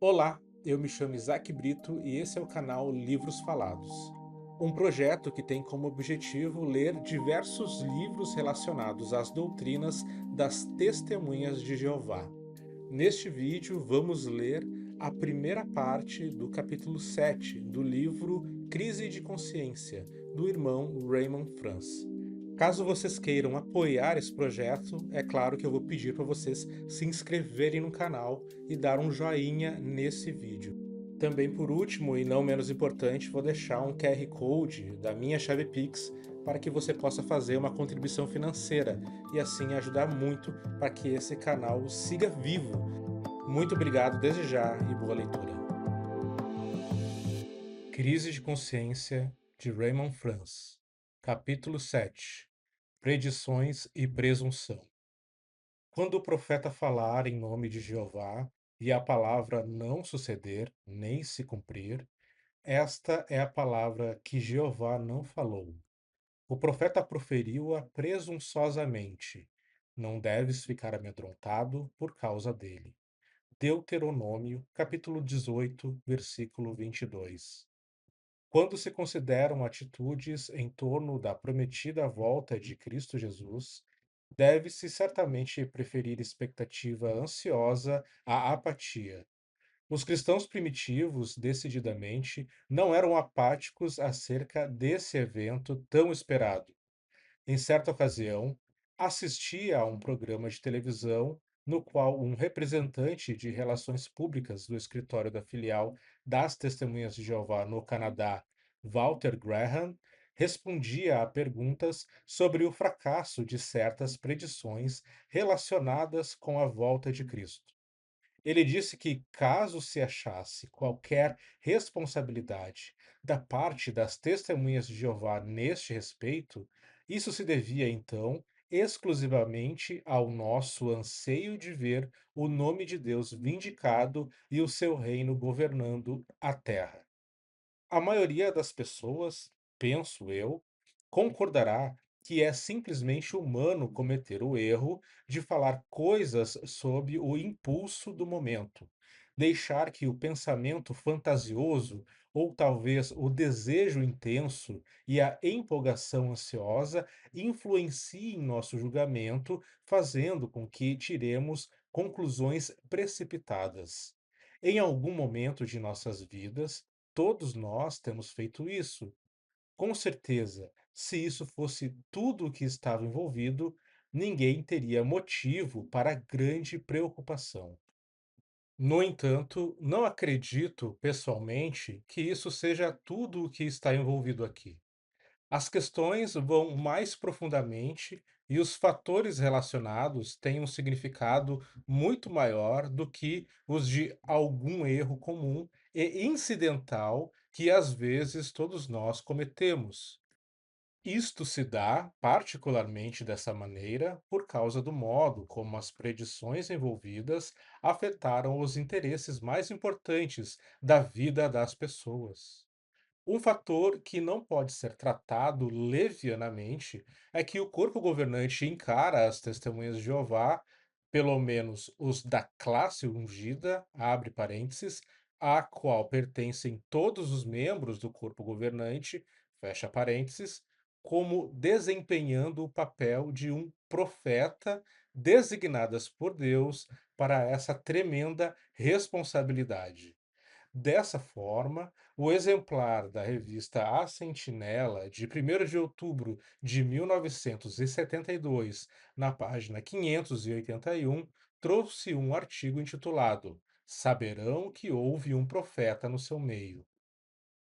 Olá, eu me chamo Isaac Brito e esse é o canal Livros Falados, um projeto que tem como objetivo ler diversos livros relacionados às doutrinas das Testemunhas de Jeová. Neste vídeo, vamos ler a primeira parte do capítulo 7 do livro Crise de Consciência, do irmão Raymond France. Caso vocês queiram apoiar esse projeto, é claro que eu vou pedir para vocês se inscreverem no canal e dar um joinha nesse vídeo. Também, por último e não menos importante, vou deixar um QR Code da minha chave Pix para que você possa fazer uma contribuição financeira e assim ajudar muito para que esse canal siga vivo. Muito obrigado desde já e boa leitura. Crise de Consciência, de Raymond France. Capítulo 7. Predições e presunção. Quando o profeta falar em nome de Jeová, e a palavra não suceder, nem se cumprir, esta é a palavra que Jeová não falou. O profeta proferiu-a presunçosamente. Não deves ficar amedrontado por causa dele. Deuteronômio, capítulo 18, versículo 22. Quando se consideram atitudes em torno da prometida volta de Cristo Jesus, deve-se certamente preferir expectativa ansiosa à apatia. Os cristãos primitivos, decididamente, não eram apáticos acerca desse evento tão esperado. Em certa ocasião, assisti a um programa de televisão no qual um representante de relações públicas do escritório da filial das Testemunhas de Jeová no Canadá, Walter Graham, respondia a perguntas sobre o fracasso de certas predições relacionadas com a volta de Cristo. Ele disse que, caso se achasse qualquer responsabilidade da parte das Testemunhas de Jeová neste respeito, isso se devia, então, exclusivamente ao nosso anseio de ver o nome de Deus vindicado e o seu reino governando a terra. A maioria das pessoas, penso eu, concordará que é simplesmente humano cometer o erro de falar coisas sob o impulso do momento, deixar que o pensamento fantasioso ou talvez o desejo intenso e a empolgação ansiosa influenciem nosso julgamento, fazendo com que tiremos conclusões precipitadas. Em algum momento de nossas vidas, todos nós temos feito isso. Com certeza, se isso fosse tudo o que estava envolvido, ninguém teria motivo para grande preocupação. No entanto, não acredito, pessoalmente, que isso seja tudo o que está envolvido aqui. As questões vão mais profundamente e os fatores relacionados têm um significado muito maior do que os de algum erro comum e incidental que às vezes todos nós cometemos. Isto se dá particularmente dessa maneira por causa do modo como as predições envolvidas afetaram os interesses mais importantes da vida das pessoas. Um fator que não pode ser tratado levianamente é que o corpo governante encara as testemunhas de Jeová, pelo menos os da classe ungida, abre parênteses, à qual pertencem todos os membros do corpo governante, fecha parênteses, como desempenhando o papel de um profeta designadas por Deus para essa tremenda responsabilidade. Dessa forma, o exemplar da revista A Sentinela, de 1º de outubro de 1972, na página 581, trouxe um artigo intitulado Saberão que houve um profeta no seu meio.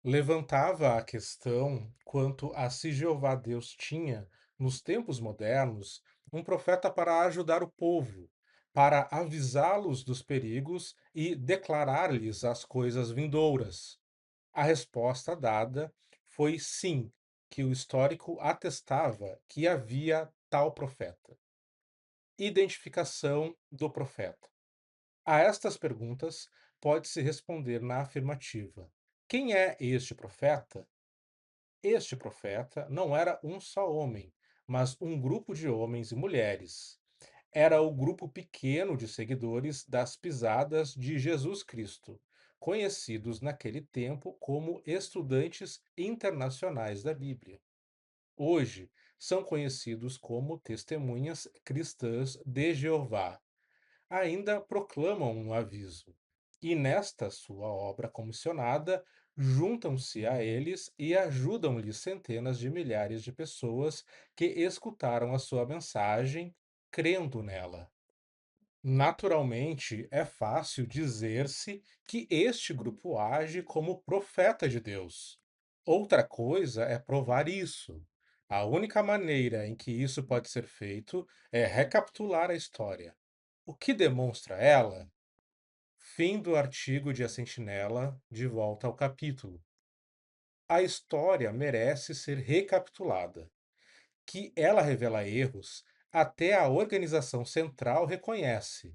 Levantava a questão quanto a se Jeová Deus tinha, nos tempos modernos, um profeta para ajudar o povo, para avisá-los dos perigos e declarar-lhes as coisas vindouras. A resposta dada foi sim, que o histórico atestava que havia tal profeta. Identificação do profeta. A estas perguntas pode-se responder na afirmativa. Quem é este profeta? Este profeta não era um só homem, mas um grupo de homens e mulheres. Era o grupo pequeno de seguidores das pisadas de Jesus Cristo, conhecidos naquele tempo como estudantes internacionais da Bíblia. Hoje, são conhecidos como testemunhas cristãs de Jeová. Ainda proclamam um aviso. E nesta sua obra comissionada, juntam-se a eles e ajudam-lhe centenas de milhares de pessoas que escutaram a sua mensagem, crendo nela. Naturalmente, é fácil dizer-se que este grupo age como profeta de Deus. Outra coisa é provar isso. A única maneira em que isso pode ser feito é recapitular a história. O que demonstra ela? Fim do artigo de A Sentinela, de volta ao capítulo. A história merece ser recapitulada. Que ela revela erros, até a organização central reconhece.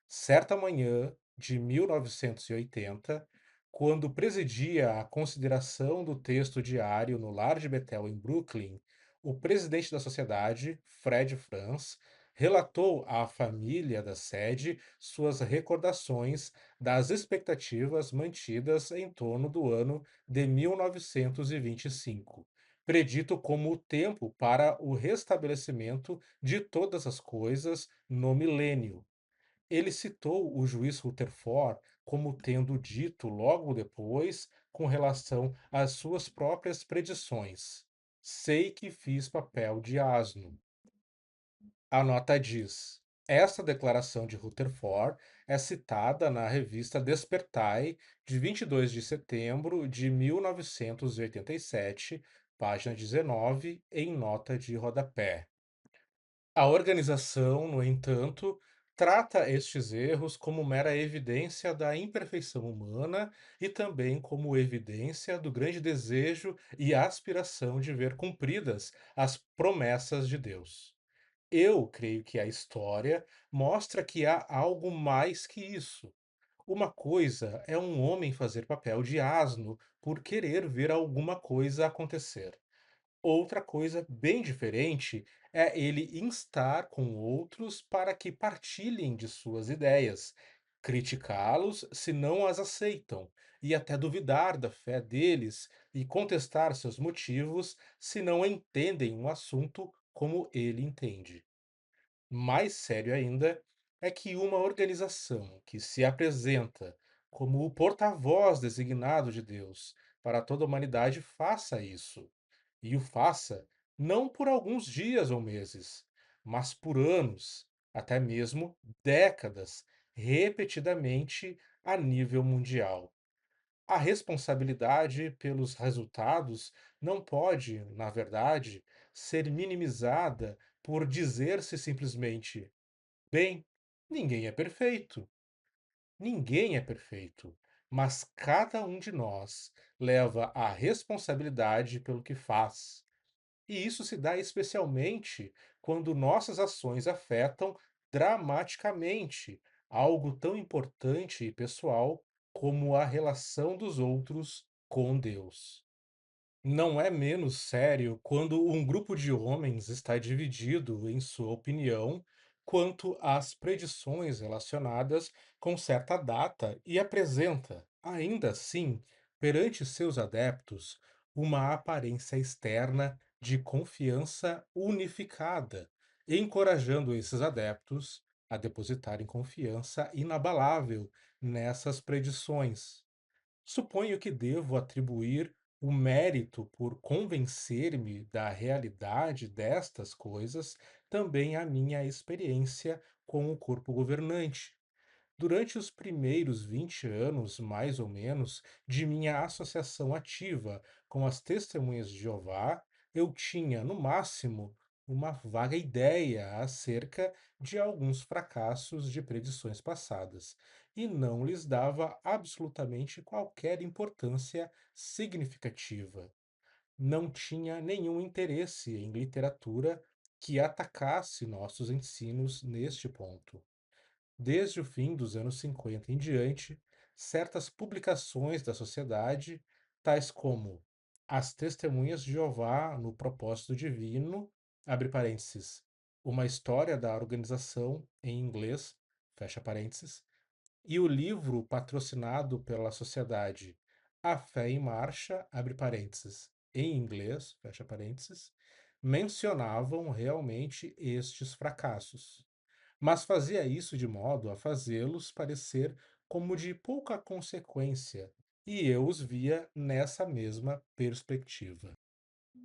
Certa manhã de 1980, quando presidia a consideração do texto diário no lar de Bethel, em Brooklyn, o presidente da sociedade, Fred Franz, relatou à família da sede suas recordações das expectativas mantidas em torno do ano de 1925, predito como o tempo para o restabelecimento de todas as coisas no milênio. Ele citou o juiz Rutherford como tendo dito logo depois, com relação às suas próprias predições: "Sei que fiz papel de asno". A nota diz: esta declaração de Rutherford é citada na revista Despertai, de 22 de setembro de 1987, página 19, em nota de rodapé. A organização, no entanto, trata estes erros como mera evidência da imperfeição humana e também como evidência do grande desejo e aspiração de ver cumpridas as promessas de Deus. Eu creio que a história mostra que há algo mais que isso. Uma coisa é um homem fazer papel de asno por querer ver alguma coisa acontecer. Outra coisa bem diferente é ele instar com outros para que partilhem de suas ideias, criticá-los se não as aceitam, e até duvidar da fé deles e contestar seus motivos se não entendem um assunto como ele entende. Mais sério ainda é que uma organização que se apresenta como o porta-voz designado de Deus para toda a humanidade faça isso. E o faça não por alguns dias ou meses, mas por anos, até mesmo décadas, repetidamente a nível mundial. A responsabilidade pelos resultados não pode, na verdade, ser minimizada por dizer-se simplesmente: bem, ninguém é perfeito. Ninguém é perfeito, mas cada um de nós leva a responsabilidade pelo que faz. E isso se dá especialmente quando nossas ações afetam dramaticamente algo tão importante e pessoal como a relação dos outros com Deus. Não é menos sério quando um grupo de homens está dividido em sua opinião quanto às predições relacionadas com certa data e apresenta, ainda assim, perante seus adeptos, uma aparência externa de confiança unificada, encorajando esses adeptos a depositarem confiança inabalável nessas predições. Suponho que devo atribuir o mérito por convencer-me da realidade destas coisas também à minha experiência com o corpo governante. Durante os primeiros 20 anos, mais ou menos, de minha associação ativa com as Testemunhas de Jeová, eu tinha, no máximo, uma vaga ideia acerca de alguns fracassos de predições passadas, e não lhes dava absolutamente qualquer importância significativa. Não tinha nenhum interesse em literatura que atacasse nossos ensinos neste ponto. Desde o fim dos anos 50 em diante, certas publicações da sociedade, tais como As Testemunhas de Jeová no Propósito Divino, abre parênteses, Uma história da organização em inglês, fecha parênteses, e o livro patrocinado pela sociedade A Fé em Marcha, abre parênteses, em inglês, fecha parênteses, mencionavam realmente estes fracassos, mas fazia isso de modo a fazê-los parecer como de pouca consequência, e eu os via nessa mesma perspectiva.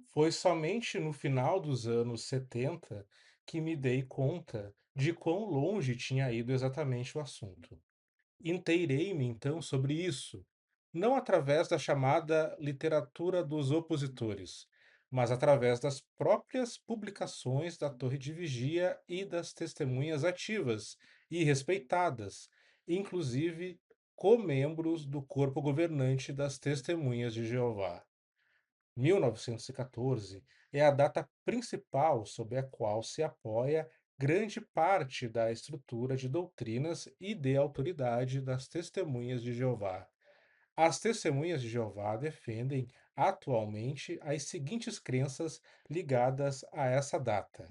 Foi somente no final dos anos 70 que me dei conta de quão longe tinha ido exatamente o assunto. Inteirei-me então sobre isso, não através da chamada literatura dos opositores, mas através das próprias publicações da Torre de Vigia e das testemunhas ativas e respeitadas, inclusive co-membros do corpo governante das Testemunhas de Jeová. 1914 é a data principal sob a qual se apoia grande parte da estrutura de doutrinas e de autoridade das Testemunhas de Jeová. As Testemunhas de Jeová defendem atualmente as seguintes crenças ligadas a essa data: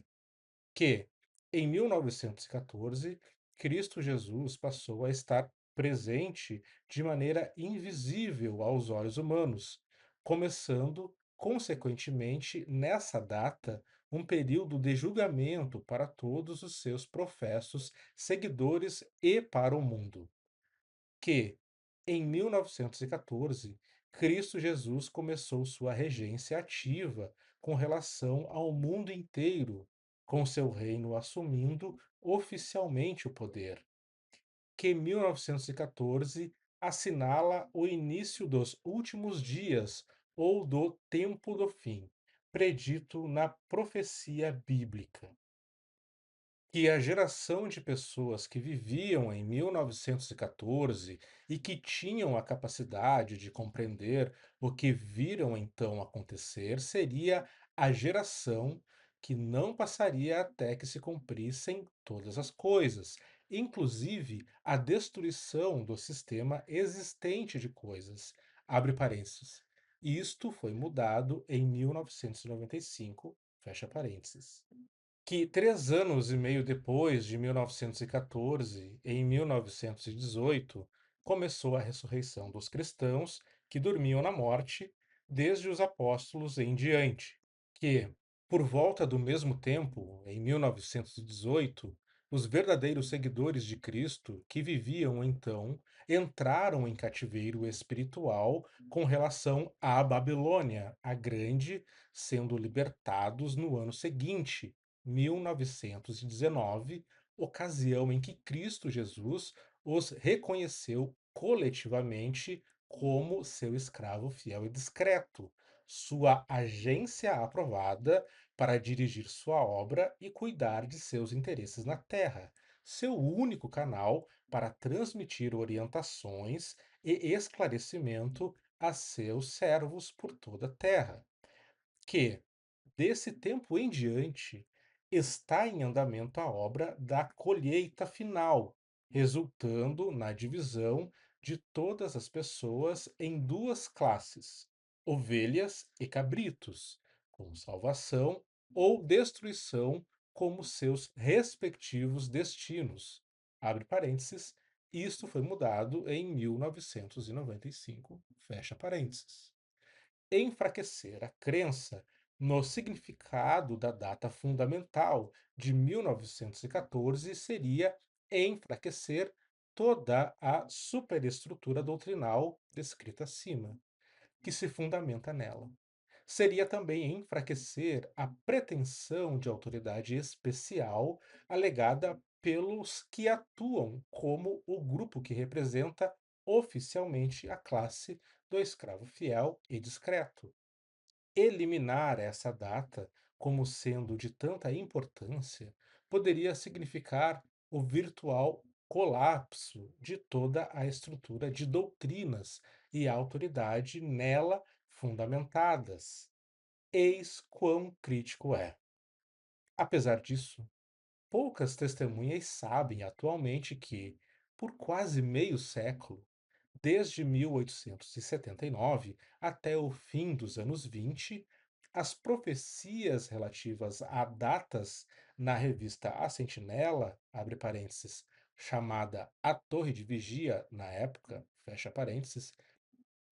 que, em 1914, Cristo Jesus passou a estar presente de maneira invisível aos olhos humanos, começando, consequentemente, nessa data, um período de julgamento para todos os seus professos seguidores e para o mundo. Que, em 1914, Cristo Jesus começou sua regência ativa com relação ao mundo inteiro, com seu reino assumindo oficialmente o poder. Que 1914 assinala o início dos últimos dias ou do tempo do fim, predito na profecia bíblica. Que a geração de pessoas que viviam em 1914 e que tinham a capacidade de compreender o que viram então acontecer seria a geração que não passaria até que se cumprissem todas as coisas, inclusive a destruição do sistema existente de coisas. Abre parênteses. Isto foi mudado em 1995, fecha parênteses. Que 3 anos e meio depois de 1914, em 1918, começou a ressurreição dos cristãos que dormiam na morte, desde os apóstolos em diante. Que, por volta do mesmo tempo, em 1918, os verdadeiros seguidores de Cristo que viviam então entraram em cativeiro espiritual com relação à Babilônia, a Grande, sendo libertados no ano seguinte, 1919, ocasião em que Cristo Jesus os reconheceu coletivamente como seu escravo fiel e discreto, sua agência aprovada para dirigir sua obra e cuidar de seus interesses na terra, seu único canal para transmitir orientações e esclarecimento a seus servos por toda a terra. Que, desse tempo em diante, está em andamento a obra da colheita final, resultando na divisão de todas as pessoas em duas classes, ovelhas e cabritos, com salvação ou destruição como seus respectivos destinos. Abre parênteses, isto foi mudado em 1995, fecha parênteses. Enfraquecer a crença no significado da data fundamental de 1914 seria enfraquecer toda a superestrutura doutrinal descrita acima, que se fundamenta nela. Seria também enfraquecer a pretensão de autoridade especial alegada pelos que atuam como o grupo que representa oficialmente a classe do escravo fiel e discreto. Eliminar essa data como sendo de tanta importância poderia significar o virtual colapso de toda a estrutura de doutrinas e autoridade nela fundamentadas. Eis quão crítico é. Apesar disso, poucas testemunhas sabem atualmente que, por quase meio século, desde 1879 até o fim dos anos 20, As profecias relativas a datas na revista A Sentinela, abre parênteses, chamada A Torre de Vigia na época, fecha parênteses,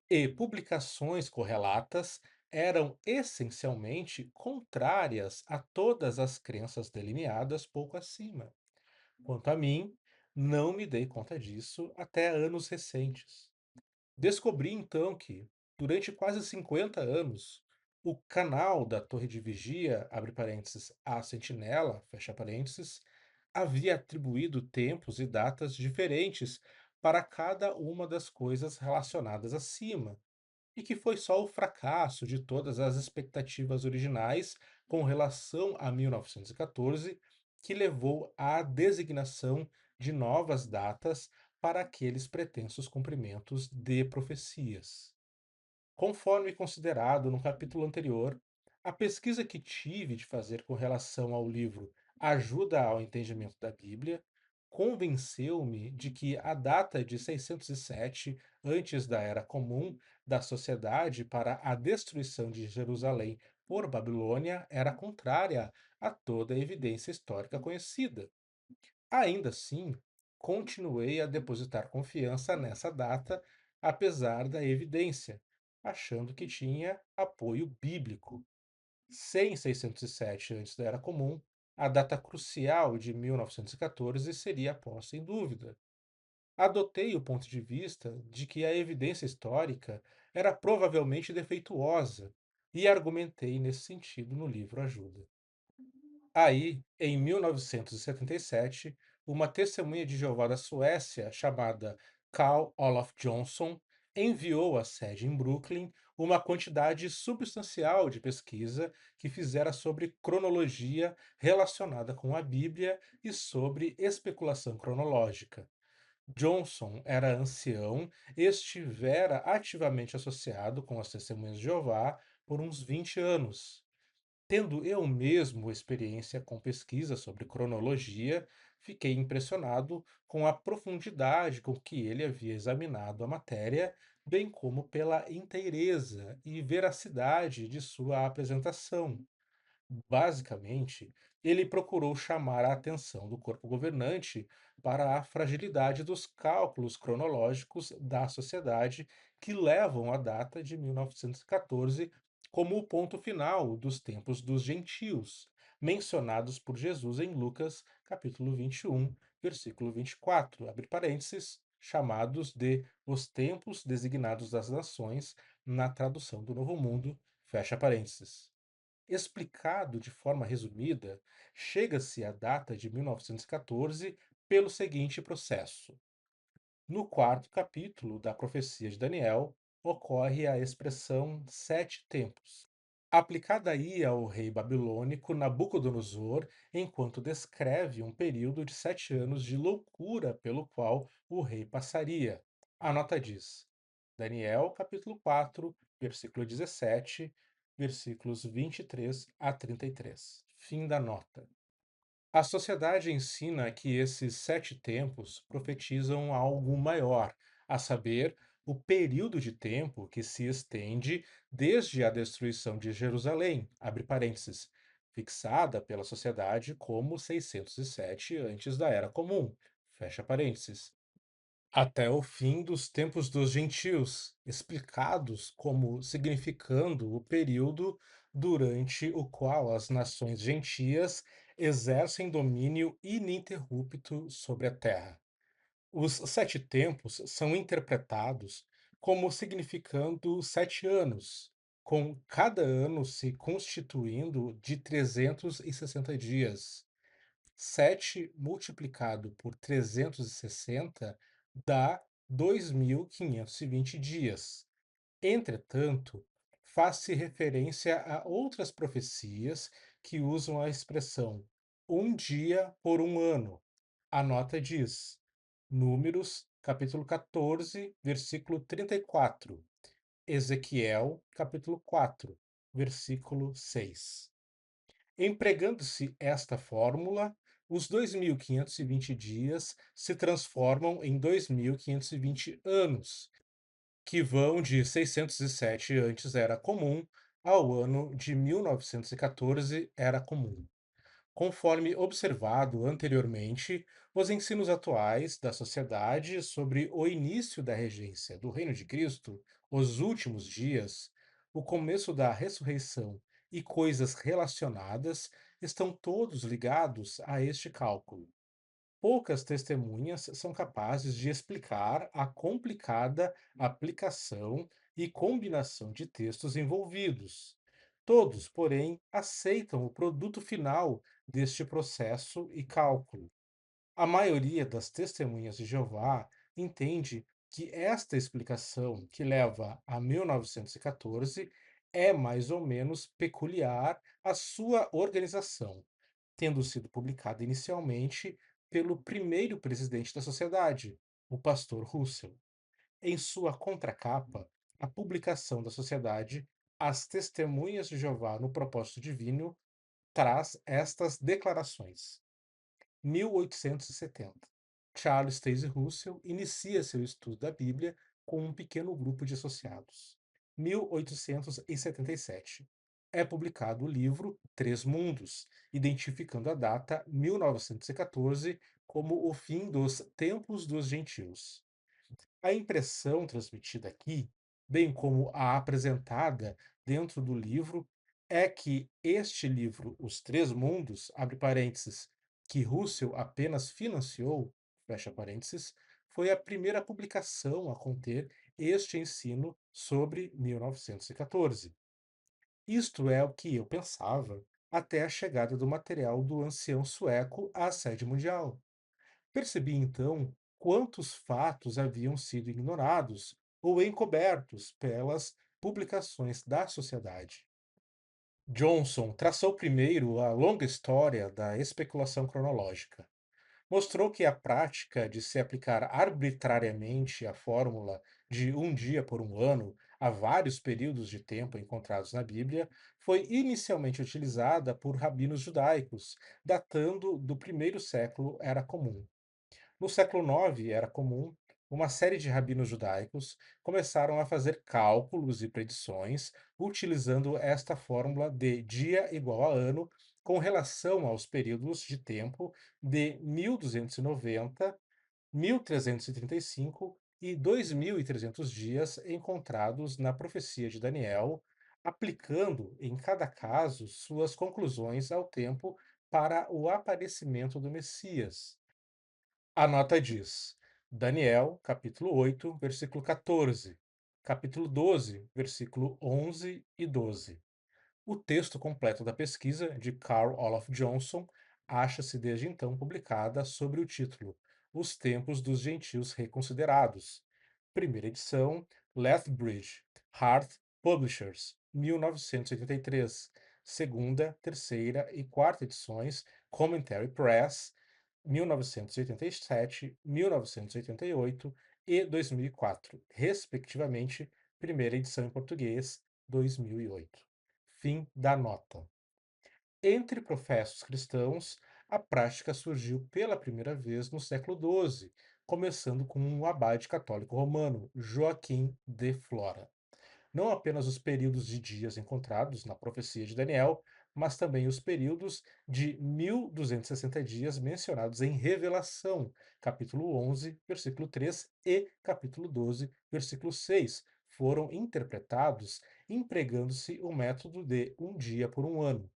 e publicações correlatas eram essencialmente contrárias a todas as crenças delineadas pouco acima. Quanto a mim, não me dei conta disso até anos recentes. Descobri então que, durante quase 50 anos, o canal da Torre de Vigia, abre parênteses, a Sentinela, fecha parênteses, havia atribuído tempos e datas diferentes para cada uma das coisas relacionadas acima, e que foi só o fracasso de todas as expectativas originais com relação a 1914 que levou à designação de novas datas para aqueles pretensos cumprimentos de profecias. Conforme considerado no capítulo anterior, a pesquisa que tive de fazer com relação ao livro Ajuda ao Entendimento da Bíblia convenceu-me de que a data de 607 antes da Era Comum da sociedade para a destruição de Jerusalém por Babilônia era contrária a toda a evidência histórica conhecida. Ainda assim, continuei a depositar confiança nessa data, apesar da evidência, achando que tinha apoio bíblico. Sem 607 antes da Era Comum, a data crucial de 1914 seria posta em dúvida. Adotei o ponto de vista de que a evidência histórica era provavelmente defeituosa e argumentei nesse sentido no livro Ajuda. Aí, em 1977, uma testemunha de Jeová da Suécia, chamada Carl Olaf Johnson, enviou à sede em Brooklyn uma quantidade substancial de pesquisa que fizera sobre cronologia relacionada com a Bíblia e sobre especulação cronológica. Johnson era ancião e estivera ativamente associado com as Testemunhas de Jeová por uns 20 anos. Tendo eu mesmo experiência com pesquisa sobre cronologia, fiquei impressionado com a profundidade com que ele havia examinado a matéria, bem como pela inteireza e veracidade de sua apresentação. Basicamente, ele procurou chamar a atenção do corpo governante para a fragilidade dos cálculos cronológicos da sociedade que levam a data de 1914 como o ponto final dos tempos dos gentios, mencionados por Jesus em Lucas, capítulo 21, versículo 24, abre parênteses, chamados de os tempos designados das nações na tradução do Novo Mundo, fecha parênteses. Explicado de forma resumida, chega-se à data de 1914 pelo seguinte processo. No quarto capítulo da profecia de Daniel, ocorre a expressão sete tempos, aplicada aí ao rei babilônico Nabucodonosor, enquanto descreve um período de 7 anos de loucura pelo qual o rei passaria. A nota diz: Daniel, capítulo 4, versículo 17, versículos 23 a 33. Fim da nota. A sociedade ensina que esses sete tempos profetizam algo maior, a saber, o período de tempo que se estende desde a destruição de Jerusalém, abre parênteses, fixada pela sociedade como 607 antes da Era Comum, fecha parênteses, até o fim dos tempos dos gentios, explicados como significando o período durante o qual as nações gentias exercem domínio ininterrupto sobre a terra. Os sete tempos são interpretados como significando 7 anos, com cada ano se constituindo de 360 dias. 7 multiplicado por 360 dá 2.520 dias. Entretanto, faz-se referência a outras profecias que usam a expressão um dia por um ano. A nota diz, Números, capítulo 14, versículo 34, Ezequiel, capítulo 4, versículo 6. Empregando-se esta fórmula, os 2.520 dias se transformam em 2.520 anos, que vão de 607 antes era comum ao ano de 1914 era comum. Conforme observado anteriormente, os ensinos atuais da sociedade sobre o início da regência do Reino de Cristo, os últimos dias, o começo da ressurreição e coisas relacionadas estão todos ligados a este cálculo. Poucas testemunhas são capazes de explicar a complicada aplicação e combinação de textos envolvidos. Todos, porém, aceitam o produto final deste processo e cálculo. A maioria das testemunhas de Jeová entende que esta explicação, que leva a 1914, é mais ou menos peculiar à sua organização, tendo sido publicada inicialmente pelo primeiro presidente da sociedade, o pastor Russell. Em sua contracapa, a publicação da sociedade As Testemunhas de Jeová no Propósito Divino traz estas declarações. 1870. Charles Taze Russell inicia seu estudo da Bíblia com um pequeno grupo de associados. 1877. É publicado o livro Três Mundos, identificando a data 1914 como o fim dos tempos dos gentios. A impressão transmitida aqui, bem como a apresentada dentro do livro, é que este livro, Os Três Mundos, abre parênteses, que Russell apenas financiou, fecha parênteses, foi a primeira publicação a conter este ensino sobre 1914. Isto é o que eu pensava até a chegada do material do ancião sueco à sede mundial. Percebi então quantos fatos haviam sido ignorados ou encobertos pelas publicações da sociedade. Johnson traçou primeiro a longa história da especulação cronológica. Mostrou que a prática de se aplicar arbitrariamente a fórmula de um dia por um ano a vários períodos de tempo encontrados na Bíblia foi inicialmente utilizada por rabinos judaicos, datando do primeiro século era comum. No século IX, era comum, uma série de rabinos judaicos começaram a fazer cálculos e predições utilizando esta fórmula de dia igual a ano com relação aos períodos de tempo de 1290, 1335 e 2300 dias encontrados na profecia de Daniel, aplicando em cada caso suas conclusões ao tempo para o aparecimento do Messias. A nota diz: Daniel, capítulo 8, versículo 14, capítulo 12, versículo 11 e 12. O texto completo da pesquisa, de Carl Olaf Johnson, acha-se desde então publicada sob o título Os Tempos dos Gentios Reconsiderados. Primeira edição, Lethbridge, Hart Publishers, 1983. Segunda, terceira e quarta edições, Commentary Press, 1987, 1988 e 2004, respectivamente, primeira edição em português, 2008. Fim da nota. Entre professos cristãos, a prática surgiu pela primeira vez no século XII, começando com um abade católico romano, Joaquim de Flora. Não apenas os períodos de dias encontrados na profecia de Daniel, mas também os períodos de 1260 dias mencionados em Revelação, capítulo 11, versículo 3 e capítulo 12, versículo 6, foram interpretados empregando-se o método de um dia por um ano.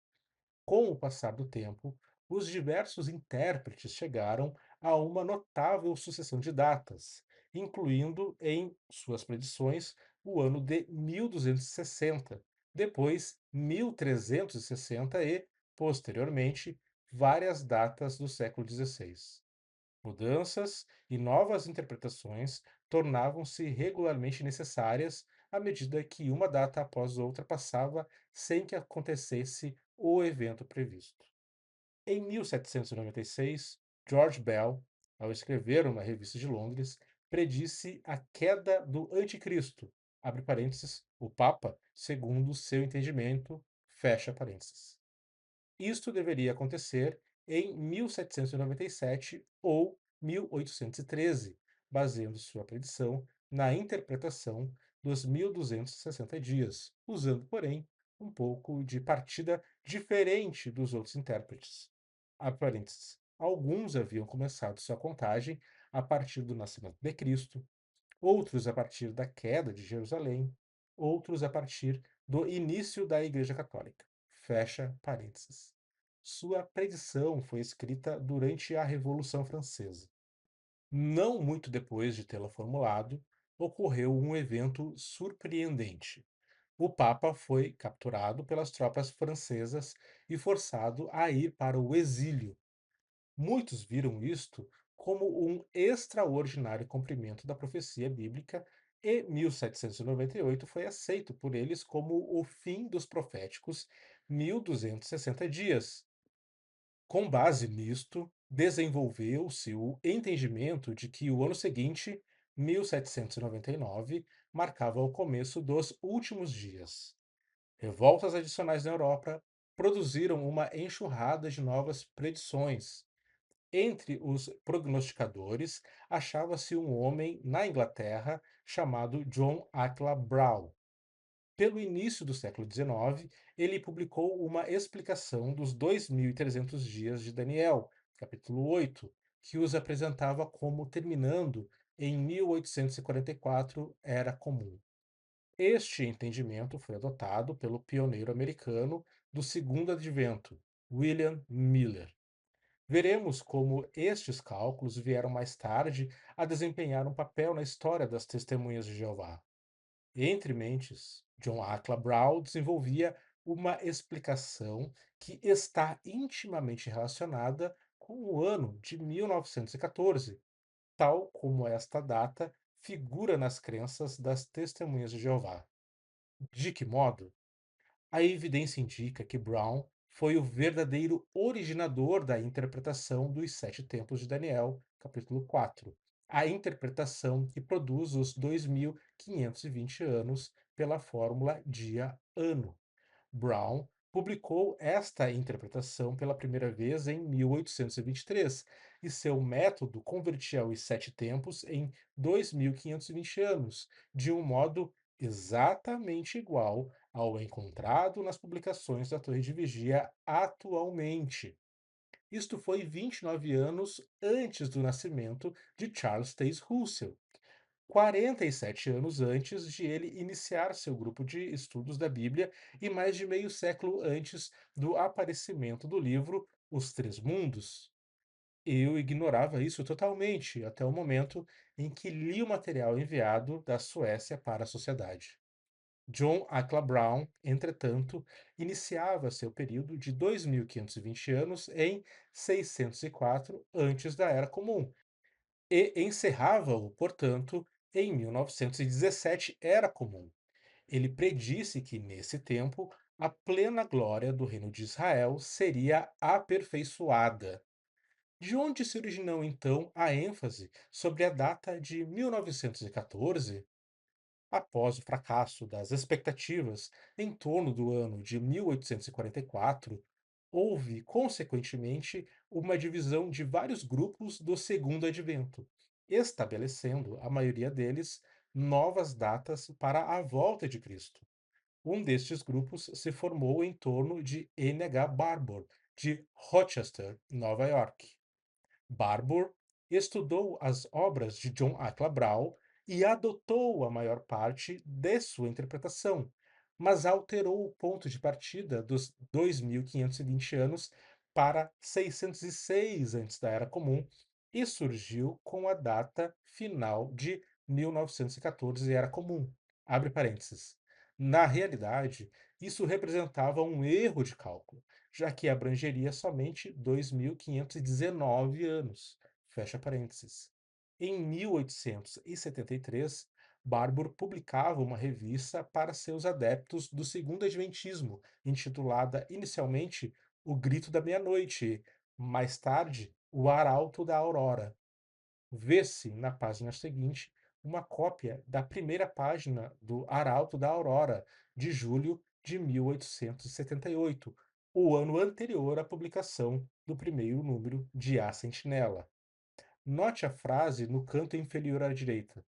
Com o passar do tempo, os diversos intérpretes chegaram a uma notável sucessão de datas, incluindo em suas predições o ano de 1260, depois 1360 e, posteriormente, várias datas do século XVI. Mudanças e novas interpretações tornavam-se regularmente necessárias à medida que uma data após outra passava sem que acontecesse o evento previsto. Em 1796, George Bell, ao escrever uma revista de Londres, predisse a queda do Anticristo, abre parênteses, o Papa, segundo seu entendimento, fecha parênteses. Isto deveria acontecer em 1797 ou 1813, baseando sua predição na interpretação dos 1260 dias, usando, porém, um pouco de partida diferente dos outros intérpretes. Abre parênteses. Alguns haviam começado sua contagem a partir do nascimento de Cristo, outros a partir da queda de Jerusalém, outros a partir do início da Igreja Católica. Fecha parênteses. Sua predição foi escrita durante a Revolução Francesa. Não muito depois de tê-la formulado, ocorreu um evento surpreendente. O Papa foi capturado pelas tropas francesas e forçado a ir para o exílio. Muitos viram isto como um extraordinário cumprimento da profecia bíblica e 1798 foi aceito por eles como o fim dos proféticos 1260 dias. Com base nisto, desenvolveu-se o entendimento de que o ano seguinte, 1799, marcava o começo dos últimos dias. Revoltas adicionais na Europa produziram uma enxurrada de novas predições. Entre os prognosticadores achava-se um homem na Inglaterra chamado John Aquila Brown. Pelo início do século XIX, ele publicou uma explicação dos 2300 dias de Daniel, capítulo 8, que os apresentava como terminando em 1844 Era Comum. Este entendimento foi adotado pelo pioneiro americano do Segundo Advento, William Miller. Veremos como estes cálculos vieram mais tarde a desempenhar um papel na história das Testemunhas de Jeová. Entre mentes, John Aquila Brown desenvolvia uma explicação que está intimamente relacionada com o ano de 1914, tal como esta data figura nas crenças das Testemunhas de Jeová. De que modo? A evidência indica que Brown foi o verdadeiro originador da interpretação dos sete tempos de Daniel, capítulo 4, a interpretação que produz os 2520 anos pela fórmula dia-ano. Brown publicou esta interpretação pela primeira vez em 1823, e seu método convertia os sete tempos em 2520 anos, de um modo exatamente igual ao encontrado nas publicações da Torre de Vigia atualmente. Isto foi 29 anos antes do nascimento de Charles Taze Russell, 47 anos antes de ele iniciar seu grupo de estudos da Bíblia e mais de meio século antes do aparecimento do livro Os Três Mundos. Eu ignorava isso totalmente até o momento em que li o material enviado da Suécia para a sociedade. John Aquila Brown, entretanto, iniciava seu período de 2520 anos em 604 antes da Era Comum e encerrava-o, portanto, em 1917 Era Comum. Ele predisse que, nesse tempo, a plena glória do reino de Israel seria aperfeiçoada. De onde se originou então a ênfase sobre a data de 1914? Após o fracasso das expectativas em torno do ano de 1844, houve, consequentemente, uma divisão de vários grupos do Segundo Advento, estabelecendo, a maioria deles, novas datas para a volta de Cristo. Um destes grupos se formou em torno de N. H. Barbour, de Rochester, Nova York. Barbour estudou as obras de John Aquila Brown e adotou a maior parte de sua interpretação, mas alterou o ponto de partida dos 2520 anos para 606 antes da Era Comum e surgiu com a data final de 1914 Era Comum. Abre parênteses. Na realidade, isso representava um erro de cálculo, já que abrangeria somente 2519 anos. Fecha parênteses. Em 1873, Barbour publicava uma revista para seus adeptos do Segundo Adventismo, intitulada inicialmente O Grito da Meia-Noite, mais tarde O Arauto da Aurora. Vê-se na página seguinte uma cópia da primeira página do Arauto da Aurora, de julho de 1878, o ano anterior à publicação do primeiro número de A Sentinela. Note a frase no canto inferior à direita.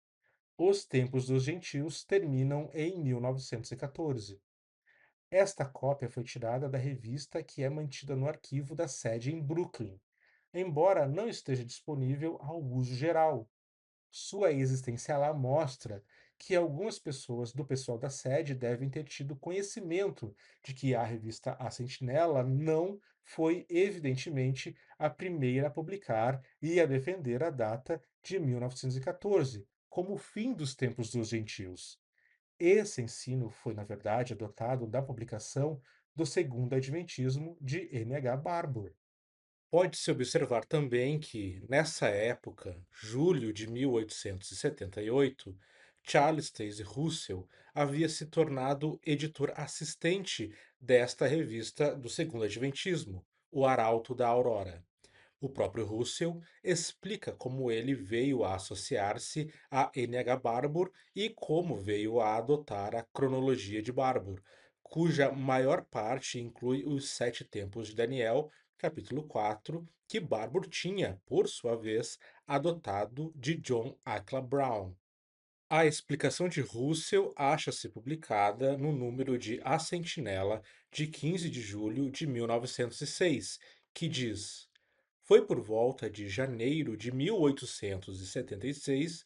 Os tempos dos gentios terminam em 1914. Esta cópia foi tirada da revista que é mantida no arquivo da sede em Brooklyn, embora não esteja disponível ao uso geral. Sua existência lá mostra que algumas pessoas do pessoal da sede devem ter tido conhecimento de que a revista A Sentinela não foi, evidentemente, a primeira a publicar e a defender a data de 1914 como o fim dos tempos dos gentios. Esse ensino foi, na verdade, adotado da publicação do Segundo Adventismo de N.H. Barbour. Pode-se observar também que, nessa época, julho de 1878, Charles Taze Russell havia se tornado editor assistente desta revista do Segundo Adventismo, O Arauto da Aurora. O próprio Russell explica como ele veio a associar-se a N.H. Barbour e como veio a adotar a cronologia de Barbour, cuja maior parte inclui os Sete Tempos de Daniel, capítulo 4, que Barbour tinha, por sua vez, adotado de John Acla Brown. A explicação de Russell acha-se publicada no número de A Sentinela de 15 de julho de 1906, que diz: Foi por volta de janeiro de 1876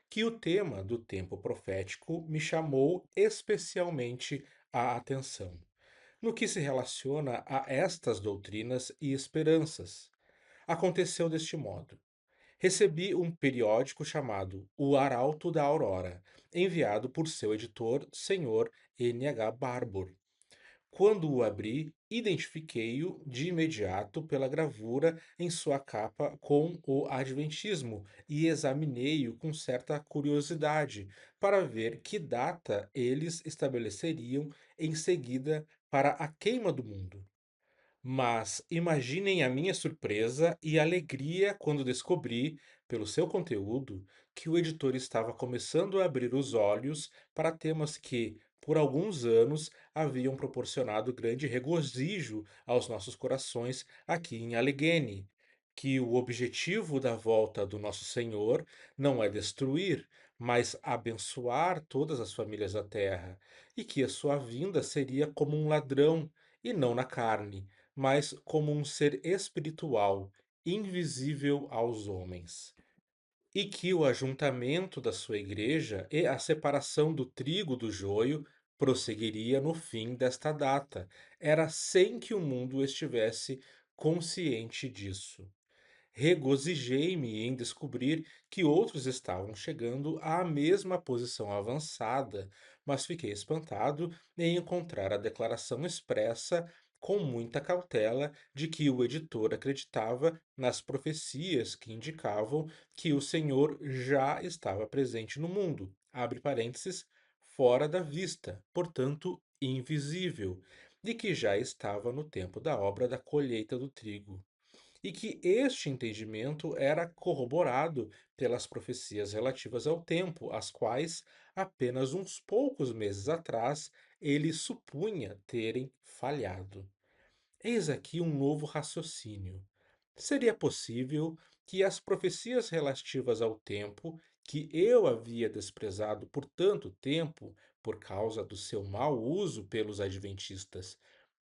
que o tema do tempo profético me chamou especialmente a atenção, no que se relaciona a estas doutrinas e esperanças. Aconteceu deste modo. Recebi um periódico chamado O Arauto da Aurora, enviado por seu editor, Sr. N.H. Barbour. Quando o abri, identifiquei-o de imediato pela gravura em sua capa com o Adventismo e examinei-o com certa curiosidade para ver que data eles estabeleceriam em seguida para a queima do mundo. Mas imaginem a minha surpresa e alegria quando descobri, pelo seu conteúdo, que o editor estava começando a abrir os olhos para temas que, por alguns anos, haviam proporcionado grande regozijo aos nossos corações aqui em Allegheny, que o objetivo da volta do nosso Senhor não é destruir, mas abençoar todas as famílias da terra, e que a sua vinda seria como um ladrão e não na carne, mas como um ser espiritual, invisível aos homens. E que o ajuntamento da sua igreja e a separação do trigo do joio prosseguiria no fim desta data. Era sem que o mundo estivesse consciente disso. Regozijei-me em descobrir que outros estavam chegando à mesma posição avançada, mas fiquei espantado em encontrar a declaração expressa com muita cautela de que o editor acreditava nas profecias que indicavam que o Senhor já estava presente no mundo, abre parênteses, fora da vista, portanto invisível, e que já estava no tempo da obra da colheita do trigo e que este entendimento era corroborado pelas profecias relativas ao tempo, as quais, apenas uns poucos meses atrás, ele supunha terem falhado. Eis aqui um novo raciocínio. Seria possível que as profecias relativas ao tempo, que eu havia desprezado por tanto tempo, por causa do seu mau uso pelos adventistas,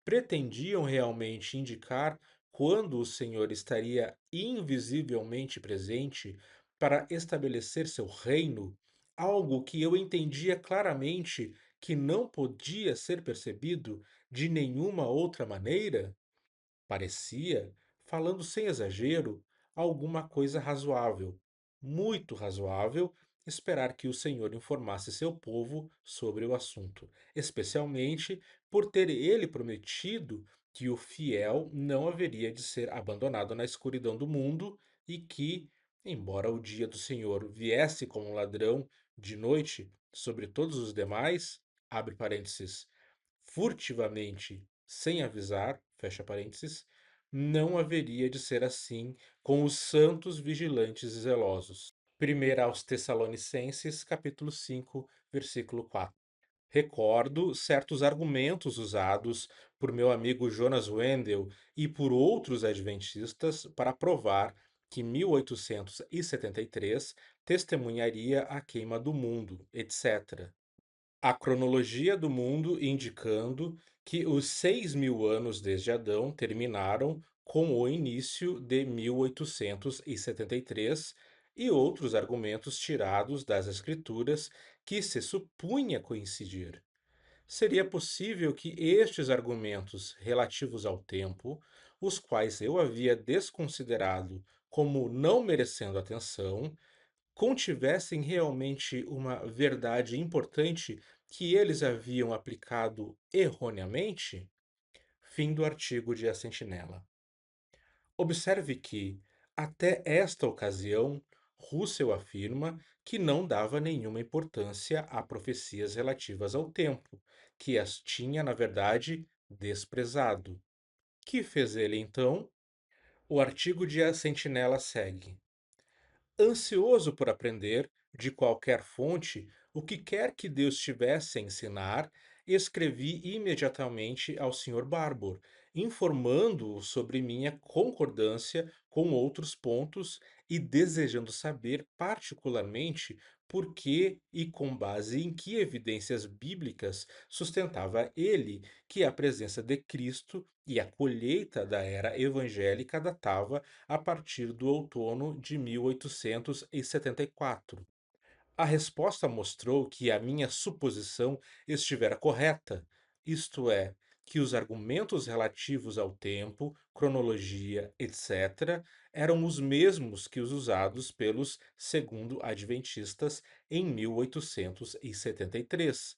pretendiam realmente indicar quando o Senhor estaria invisivelmente presente para estabelecer seu reino, algo que eu entendia claramente que não podia ser percebido de nenhuma outra maneira? Parecia, falando sem exagero, alguma coisa razoável, muito razoável, esperar que o Senhor informasse seu povo sobre o assunto, especialmente por ter ele prometido que o fiel não haveria de ser abandonado na escuridão do mundo e que, embora o dia do Senhor viesse como um ladrão de noite sobre todos os demais, abre parênteses, furtivamente, sem avisar, fecha parênteses, não haveria de ser assim com os santos vigilantes e zelosos. Primeira aos Tessalonicenses, capítulo 5, versículo 4. Recordo certos argumentos usados por meu amigo Jonas Wendel e por outros adventistas para provar que 1873 testemunharia a queima do mundo, etc. A cronologia do mundo indicando que os 6.000 anos desde Adão terminaram com o início de 1873 e outros argumentos tirados das Escrituras que se supunha coincidir. Seria possível que estes argumentos relativos ao tempo, os quais eu havia desconsiderado como não merecendo atenção, contivessem realmente uma verdade importante que eles haviam aplicado erroneamente? Fim do artigo de A Sentinela. Observe que, até esta ocasião, Russell afirma que não dava nenhuma importância a profecias relativas ao tempo, que as tinha, na verdade, desprezado. Que fez ele então? O artigo de A Sentinela segue. Ansioso por aprender, de qualquer fonte, o que quer que Deus tivesse a ensinar, escrevi imediatamente ao Sr. Barbour, informando-o sobre minha concordância com outros pontos e desejando saber particularmente por que e com base em que evidências bíblicas sustentava ele que a presença de Cristo e a colheita da era evangélica datava a partir do outono de 1874. A resposta mostrou que a minha suposição estivera correta, isto é, que os argumentos relativos ao tempo, cronologia, etc., eram os mesmos que os usados pelos segundo-adventistas em 1873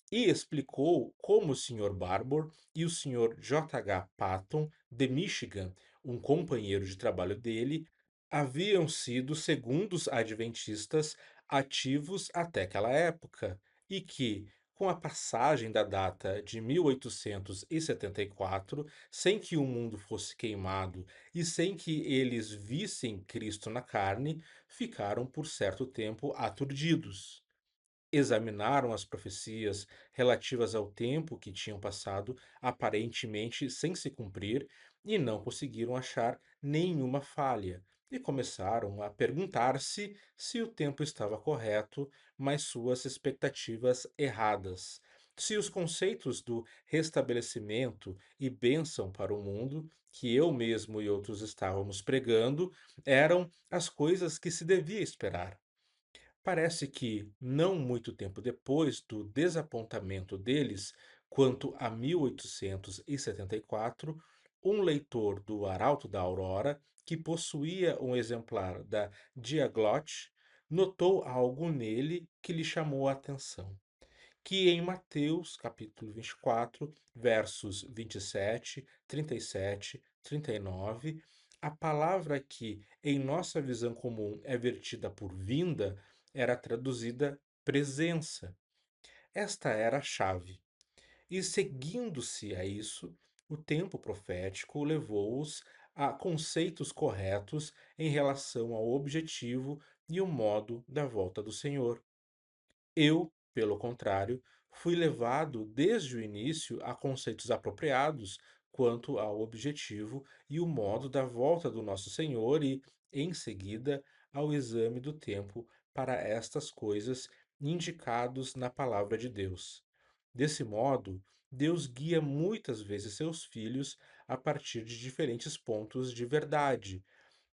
e explicou como o Sr. Barbour e o Sr. J. H. Patton, de Michigan, um companheiro de trabalho dele, haviam sido segundos adventistas ativos até aquela época e que, com a passagem da data de 1874, sem que o mundo fosse queimado e sem que eles vissem Cristo na carne, ficaram por certo tempo aturdidos. Examinaram as profecias relativas ao tempo que tinham passado aparentemente sem se cumprir e não conseguiram achar nenhuma falha, e começaram a perguntar-se se o tempo estava correto, mas suas expectativas erradas. Se os conceitos do restabelecimento e bênção para o mundo, que eu mesmo e outros estávamos pregando, eram as coisas que se devia esperar. Parece que, não muito tempo depois do desapontamento deles quanto a 1874, um leitor do Arauto da Aurora, que possuía um exemplar da Diaglott, notou algo nele que lhe chamou a atenção, que em Mateus, capítulo 24, versos 27, 37, 39, a palavra que, em nossa visão comum, é vertida por vinda, era traduzida presença. Esta era a chave. E seguindo-se a isso, o tempo profético levou-os a conceitos corretos em relação ao objetivo e o modo da volta do Senhor. Eu, pelo contrário, fui levado desde o início a conceitos apropriados quanto ao objetivo e o modo da volta do nosso Senhor e, em seguida, ao exame do tempo para estas coisas indicados na palavra de Deus. Desse modo, Deus guia muitas vezes seus filhos a partir de diferentes pontos de verdade,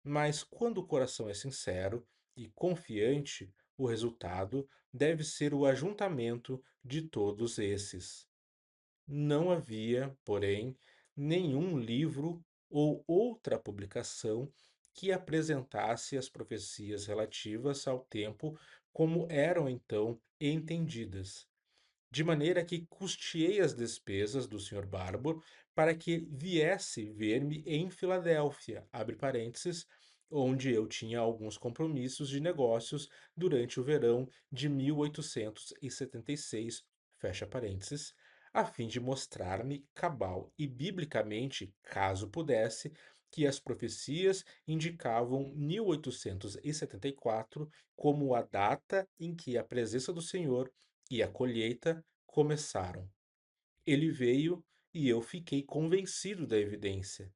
mas quando o coração é sincero e confiante, o resultado deve ser o ajuntamento de todos esses. Não havia, porém, nenhum livro ou outra publicação que apresentasse as profecias relativas ao tempo como eram então entendidas, de maneira que custeei as despesas do Sr. Barbour para que viesse ver-me em Filadélfia, abre parênteses, onde eu tinha alguns compromissos de negócios durante o verão de 1876, fecha parênteses, a fim de mostrar-me cabal e biblicamente, caso pudesse, que as profecias indicavam 1874 como a data em que a presença do Senhor e a colheita começaram. Ele veio e eu fiquei convencido da evidência.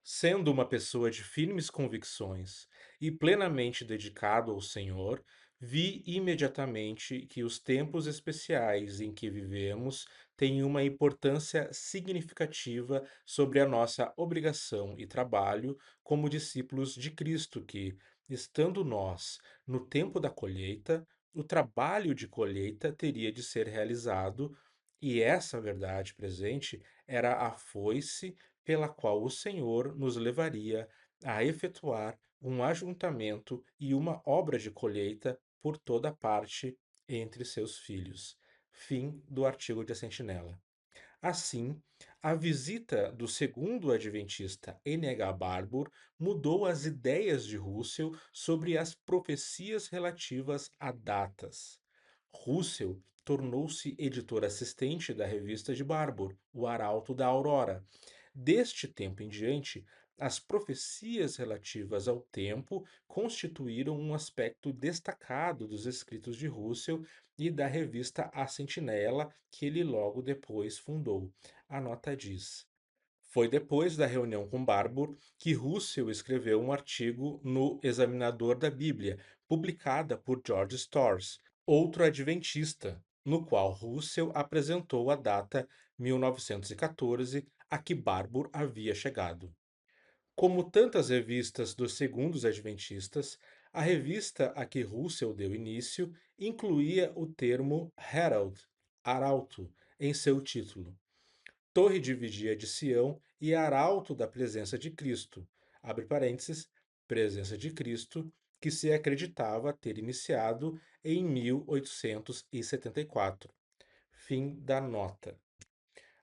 Sendo uma pessoa de firmes convicções e plenamente dedicado ao Senhor, Vi imediatamente que os tempos especiais em que vivemos têm uma importância significativa sobre a nossa obrigação e trabalho como discípulos de Cristo, que, estando nós no tempo da colheita, o trabalho de colheita teria de ser realizado, e essa verdade presente era a foice pela qual o Senhor nos levaria a efetuar um ajuntamento e uma obra de colheita por toda parte entre seus filhos. Fim do artigo de A Sentinela. Assim, a visita do segundo adventista N.H. Barbour mudou as ideias de Russell sobre as profecias relativas a datas. Russell tornou-se editor assistente da revista de Barbour, O Arauto da Aurora. Deste tempo em diante, as profecias relativas ao tempo constituíram um aspecto destacado dos escritos de Russell e da revista A Sentinela, que ele logo depois fundou. A nota diz: foi depois da reunião com Barbour que Russell escreveu um artigo no Examinador da Bíblia, publicada por George Storrs, outro adventista, no qual Russell apresentou a data 1914 a que Barbour havia chegado. Como tantas revistas dos segundos adventistas, a revista a que Russell deu início incluía o termo Herald, arauto, em seu título. Torre de vigia de Sião e arauto da presença de Cristo, abre parênteses, presença de Cristo, que se acreditava ter iniciado em 1874. Fim da nota.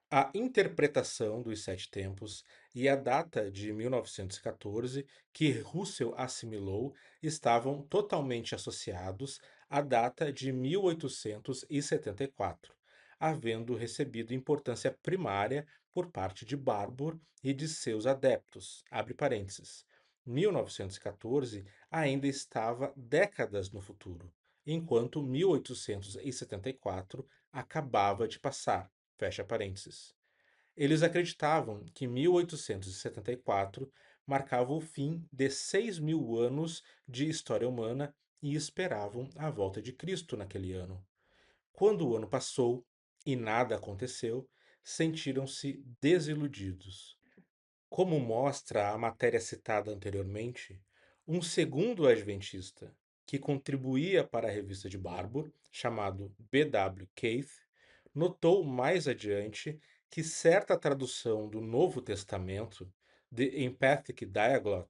A interpretação dos Sete Tempos e a data de 1914, que Russell assimilou, estavam totalmente associados à data de 1874, havendo recebido importância primária por parte de Barbour e de seus adeptos. Abre parênteses. 1914 ainda estava décadas no futuro, enquanto 1874 acabava de passar. Fecha parênteses. Eles acreditavam que 1874 marcava o fim de 6.000 anos de história humana e esperavam a volta de Cristo naquele ano. Quando o ano passou e nada aconteceu, sentiram-se desiludidos. Como mostra a matéria citada anteriormente, um segundo adventista, que contribuía para a revista de Barbour, chamado B.W. Keith, notou mais adiante que certa tradução do Novo Testamento, The Empathic Diaglot,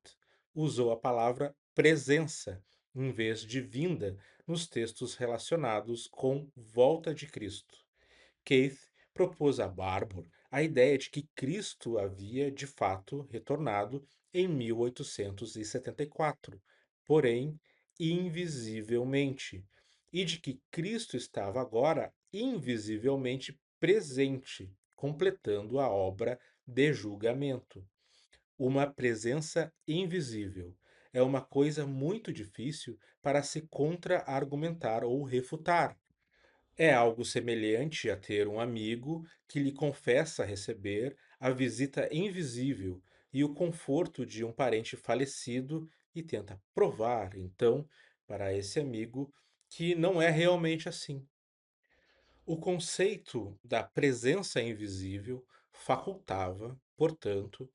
usou a palavra presença em vez de vinda nos textos relacionados com volta de Cristo. Keith propôs a Barbour a ideia de que Cristo havia de fato retornado em 1874, porém invisivelmente, e de que Cristo estava agora invisivelmente presente, completando a obra de julgamento. Uma presença invisível é uma coisa muito difícil para se contra-argumentar ou refutar. É algo semelhante a ter um amigo que lhe confessa receber a visita invisível e o conforto de um parente falecido e tenta provar, então, para esse amigo que não é realmente assim. O conceito da presença invisível facultava, portanto,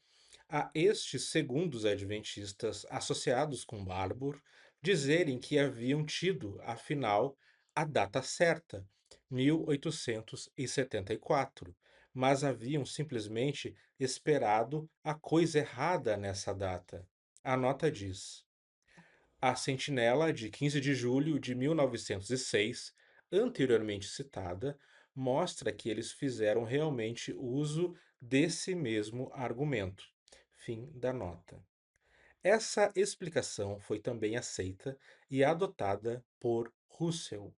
a estes segundos adventistas associados com Barbour dizerem que haviam tido, afinal, a data certa, 1874, mas haviam simplesmente esperado a coisa errada nessa data. A nota diz: a Sentinela, de 15 de julho de 1906, anteriormente citada, mostra que eles fizeram realmente uso desse mesmo argumento. Fim da nota. Essa explicação foi também aceita e adotada por Russell.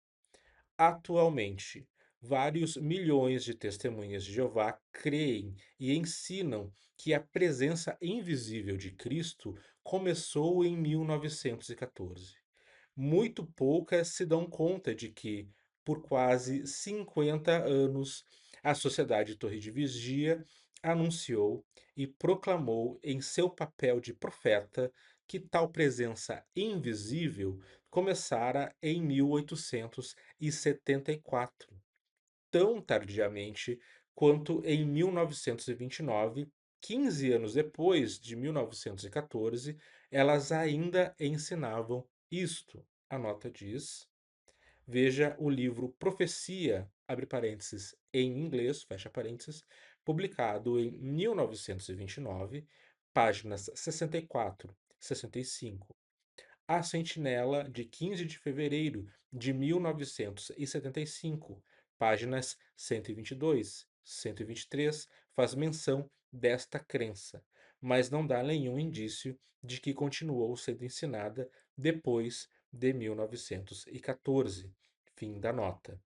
Atualmente, vários milhões de testemunhas de Jeová creem e ensinam que a presença invisível de Cristo começou em 1914. Muito poucas se dão conta de que, por quase 50 anos, a Sociedade Torre de Vigia anunciou e proclamou em seu papel de profeta que tal presença invisível começara em 1874, tão tardiamente quanto em 1929, 15 anos depois de 1914, elas ainda ensinavam isto. A nota diz: veja o livro Profecia, abre parênteses, em inglês, fecha parênteses, publicado em 1929, páginas 64, 65. A Sentinela, de 15 de fevereiro de 1975, páginas 122, 123, faz menção desta crença, mas não dá nenhum indício de que continuou sendo ensinada depois de 1914. Fim da nota.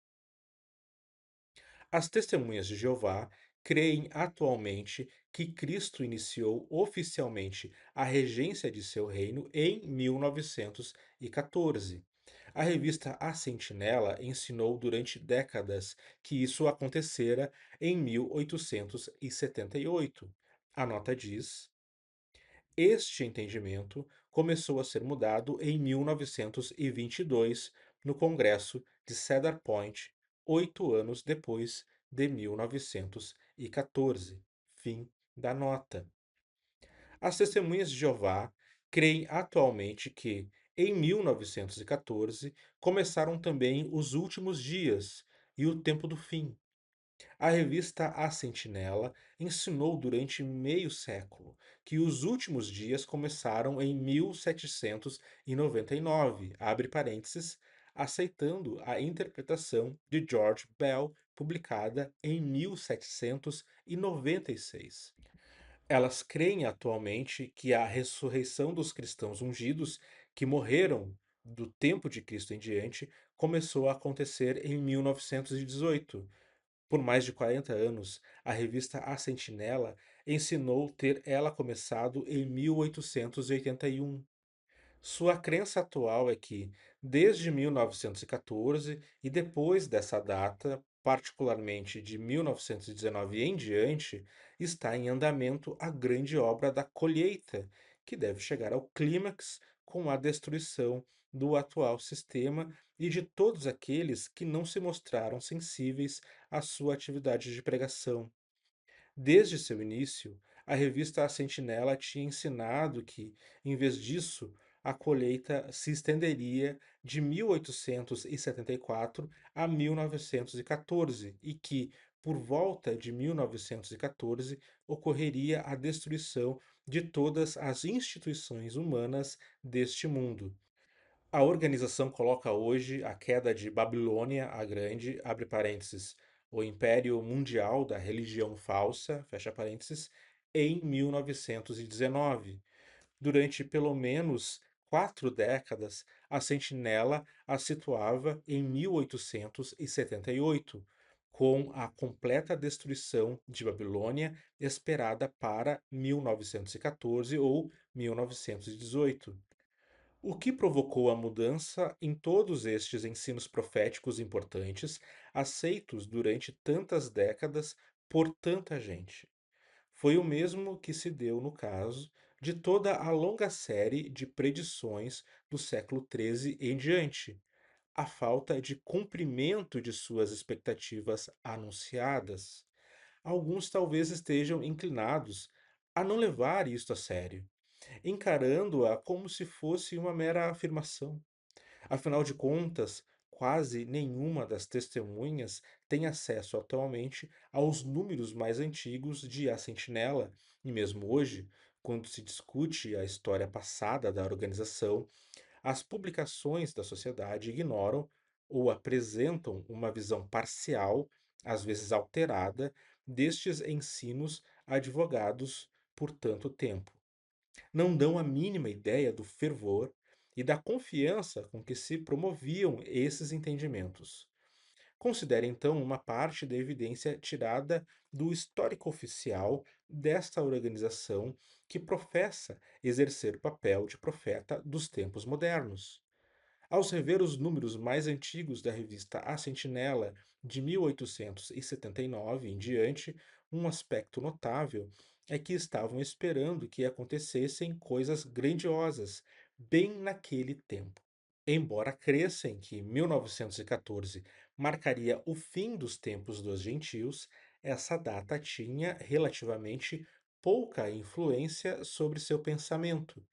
As Testemunhas de Jeová creem atualmente que Cristo iniciou oficialmente a regência de seu reino em 1914. A revista A Sentinela ensinou durante décadas que isso acontecera em 1878. A nota diz: este entendimento começou a ser mudado em 1922, no Congresso de Cedar Point, 8 anos depois de 1914. Fim da nota. As Testemunhas de Jeová creem atualmente que, em 1914, começaram também os últimos dias e o tempo do fim. A revista A Sentinela ensinou durante meio século que os últimos dias começaram em 1799, abre parênteses, aceitando a interpretação de George Bell, publicada em 1796. Elas creem atualmente que a ressurreição dos cristãos ungidos que morreram do tempo de Cristo em diante começou a acontecer em 1918. Por mais de 40 anos, a revista A Sentinela ensinou ter ela começado em 1881. Sua crença atual é que, desde 1914 e depois dessa data, particularmente de 1919 em diante, está em andamento a grande obra da colheita, que deve chegar ao clímax com a destruição do atual sistema e de todos aqueles que não se mostraram sensíveis à sua atividade de pregação. Desde seu início, a revista A Sentinela tinha ensinado que, em vez disso, a colheita se estenderia de 1874 a 1914 e que, por volta de 1914, ocorreria a destruição de todas as instituições humanas deste mundo. A organização coloca hoje a queda de Babilônia a Grande, abre parênteses, o Império Mundial da Religião Falsa, fecha parênteses, em 1919. Durante pelo menos 4 décadas, a Sentinela a situava em 1878, com a completa destruição de Babilônia esperada para 1914 ou 1918. O que provocou a mudança em todos estes ensinos proféticos importantes, aceitos durante tantas décadas por tanta gente? Foi o mesmo que se deu no caso de toda a longa série de predições do século XIII em diante: a falta de cumprimento de suas expectativas anunciadas. Alguns talvez estejam inclinados a não levar isto a sério, encarando-a como se fosse uma mera afirmação. Afinal de contas, quase nenhuma das testemunhas tem acesso atualmente aos números mais antigos de A Sentinela, e mesmo hoje, quando se discute a história passada da organização, as publicações da sociedade ignoram ou apresentam uma visão parcial, às vezes alterada, destes ensinos advogados por tanto tempo. Não dão a mínima ideia do fervor e da confiança com que se promoviam esses entendimentos. Considere então uma parte da evidência tirada do histórico oficial desta organização que professa exercer o papel de profeta dos tempos modernos. Aos rever os números mais antigos da revista A Sentinela, de 1879 em diante, um aspecto notável é que estavam esperando que acontecessem coisas grandiosas, bem naquele tempo. Embora crescem que 1914 marcaria o fim dos tempos dos gentios, essa data tinha relativamente pouca influência sobre seu pensamento.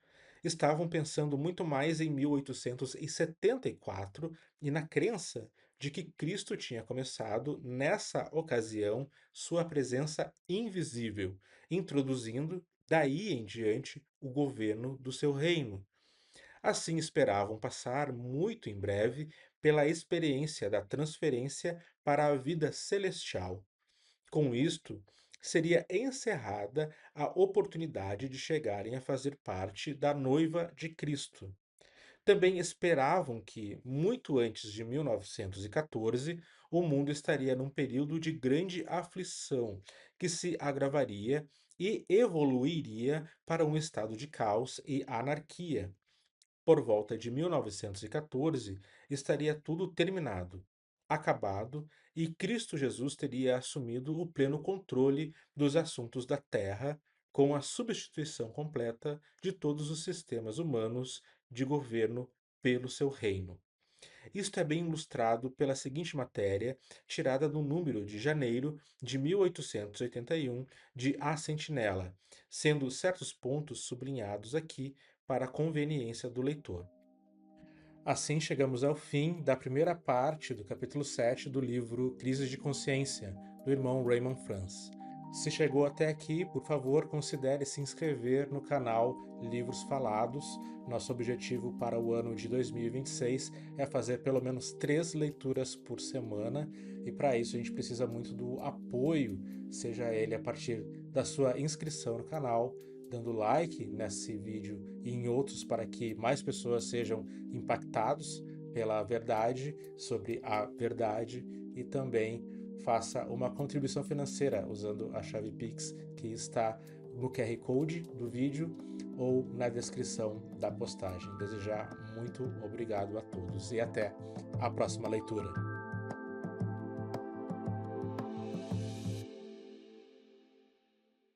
Estavam pensando muito mais em 1874 e na crença de que Cristo tinha começado, nessa ocasião, sua presença invisível, introduzindo, daí em diante, o governo do seu reino. Assim esperavam passar, muito em breve, pela experiência da transferência para a vida celestial. Com isto, seria encerrada a oportunidade de chegarem a fazer parte da noiva de Cristo. Também esperavam que, muito antes de 1914, o mundo estaria num período de grande aflição, que se agravaria e evoluiria para um estado de caos e anarquia. Por volta de 1914, estaria tudo terminado, acabado, e Cristo Jesus teria assumido o pleno controle dos assuntos da Terra, com a substituição completa de todos os sistemas humanos de governo pelo seu reino. Isto é bem ilustrado pela seguinte matéria, tirada do número de janeiro de 1881 de A Sentinela, sendo certos pontos sublinhados aqui para a conveniência do leitor. Assim chegamos ao fim da primeira parte do capítulo 7 do livro Crises de Consciência, do irmão Raymond Franz. Se chegou até aqui, por favor, considere se inscrever no canal Livros Falados. Nosso objetivo para o ano de 2026 é fazer pelo menos 3 leituras por semana, e para isso a gente precisa muito do apoio, seja ele a partir da sua inscrição no canal, dando like nesse vídeo e em outros para que mais pessoas sejam impactados pela verdade sobre a verdade, e também faça uma contribuição financeira usando a chave Pix que está no QR Code do vídeo ou na descrição da postagem. Desejar muito obrigado a todos e até a próxima leitura.